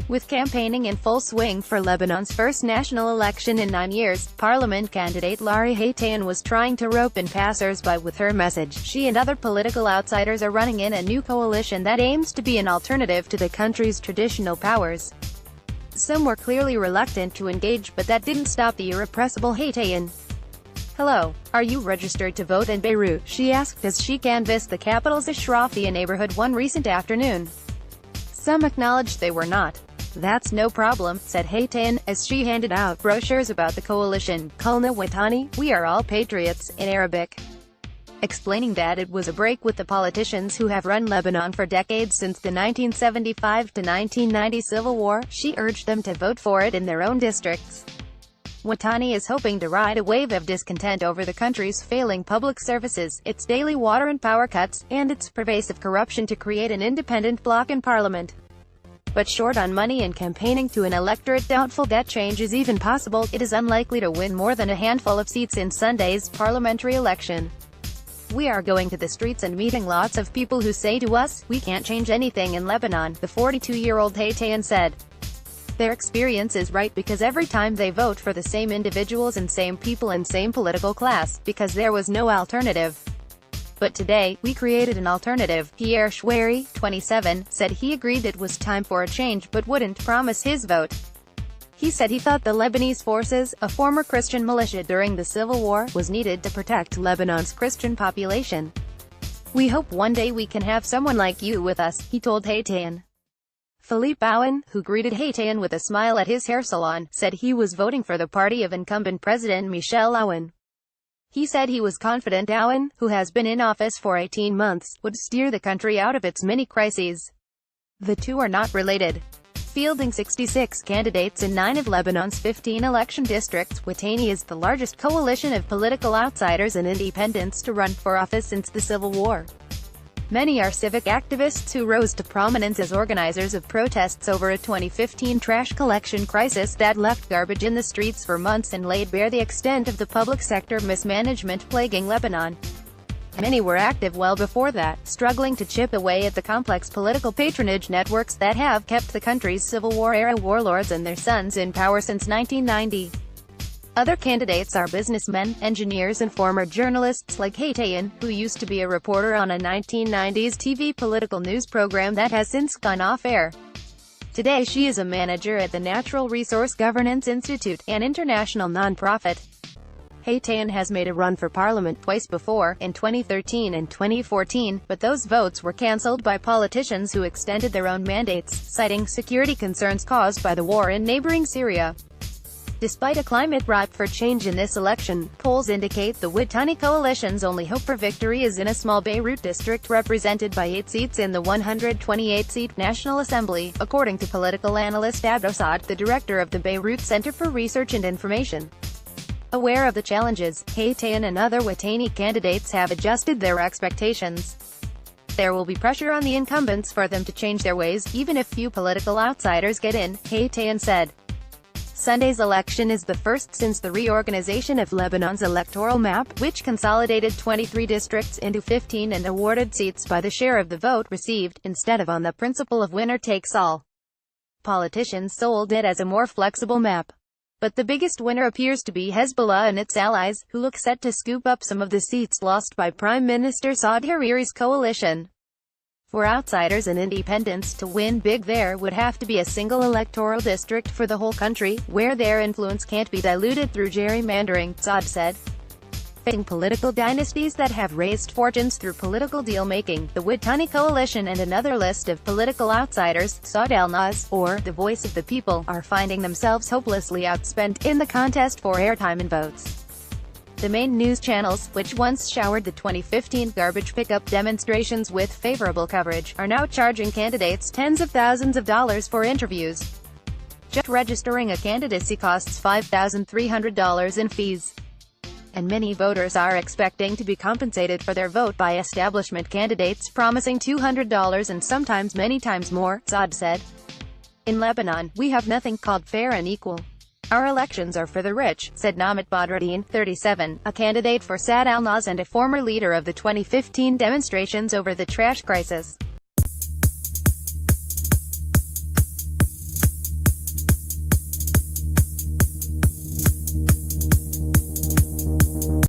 With campaigning in full swing for Lebanon's first national election in 9 years, parliament candidate Laury Haytayan was trying to rope in passers-by with her message. She and other political outsiders are running in a new coalition that aims to be an alternative to the country's traditional powers. Some were clearly reluctant to engage, but that didn't stop the irrepressible Haytayan. "Hello, are you registered to vote in Beirut?" she asked as she canvassed the capital's Ashrafieh neighborhood one recent afternoon. Some acknowledged they were not. "That's no problem," said Haytayan, as she handed out brochures about the coalition. "Kulna Watani, we are all patriots," in Arabic. Explaining that it was a break with the politicians who have run Lebanon for decades since the 1975 to 1990 civil war, she urged them to vote for it in their own districts. Watani is hoping to ride a wave of discontent over the country's failing public services, its daily water and power cuts, and its pervasive corruption to create an independent bloc in parliament. But short on money and campaigning to an electorate doubtful that change is even possible, it is unlikely to win more than a handful of seats in Sunday's parliamentary election. "We are going to the streets and meeting lots of people who say to us, we can't change anything in Lebanon," the 42-year-old Haytayan said. "Their experience is right because every time they vote for the same individuals and same people and same political class, because there was no alternative. But today, we created an alternative." Pierre Schwery, 27, said he agreed it was time for a change but wouldn't promise his vote. He said he thought the Lebanese forces, a former Christian militia during the Civil War, was needed to protect Lebanon's Christian population. "We hope one day we can have someone like you with us," he told Haytayan. Philippe Owen, who greeted Haytayan with a smile at his hair salon, said he was voting for the party of incumbent President Michel Aoun. He said he was confident Aoun, who has been in office for 18 months, would steer the country out of its many crises. The two are not related. Fielding 66 candidates in 9 of Lebanon's 15 election districts, Watani is the largest coalition of political outsiders and independents to run for office since the Civil War. Many are civic activists who rose to prominence as organizers of protests over a 2015 trash collection crisis that left garbage in the streets for months and laid bare the extent of the public sector mismanagement plaguing Lebanon. Many were active well before that, struggling to chip away at the complex political patronage networks that have kept the country's Civil War-era warlords and their sons in power since 1990. Other candidates are businessmen, engineers and former journalists like Haytayan, who used to be a reporter on a 1990s TV political news program that has since gone off-air. Today she is a manager at the Natural Resource Governance Institute, an international non-profit. Haytayan has made a run for parliament twice before, in 2013 and 2014, but those votes were cancelled by politicians who extended their own mandates, citing security concerns caused by the war in neighboring Syria. Despite a climate ripe for change in this election, polls indicate the Watani coalition's only hope for victory is in a small Beirut district represented by 8 seats in the 128-seat National Assembly, according to political analyst Abd Assad, the director of the Beirut Center for Research and Information. Aware of the challenges, Haytayan and other Watani candidates have adjusted their expectations. There will be pressure on the incumbents for them to change their ways, even if few political outsiders get in, Haytayan said. Sunday's election is the first since the reorganization of Lebanon's electoral map, which consolidated 23 districts into 15 and awarded seats by the share of the vote received, instead of on the principle of winner takes all. Politicians sold it as a more flexible map. But the biggest winner appears to be Hezbollah and its allies, who look set to scoop up some of the seats lost by Prime Minister Saad Hariri's coalition. For outsiders and independents to win big, there would have to be a single electoral district for the whole country, where their influence can't be diluted through gerrymandering, Saad said. Facing political dynasties that have raised fortunes through political deal-making, the Watani coalition and another list of political outsiders, Saad al-Nas, or the voice of the people, are finding themselves hopelessly outspent in the contest for airtime and votes. The main news channels, which once showered the 2015 garbage pickup demonstrations with favorable coverage, are now charging candidates tens of thousands of dollars for interviews. Just registering a candidacy costs $5,300 in fees. And many voters are expecting to be compensated for their vote by establishment candidates promising $200 and sometimes many times more, Saad said. "In Lebanon, we have nothing called fair and equal. Our elections are for the rich," said Namat Badreddine, 37, a candidate for Saad al-Nas and a former leader of the 2015 demonstrations over the trash crisis.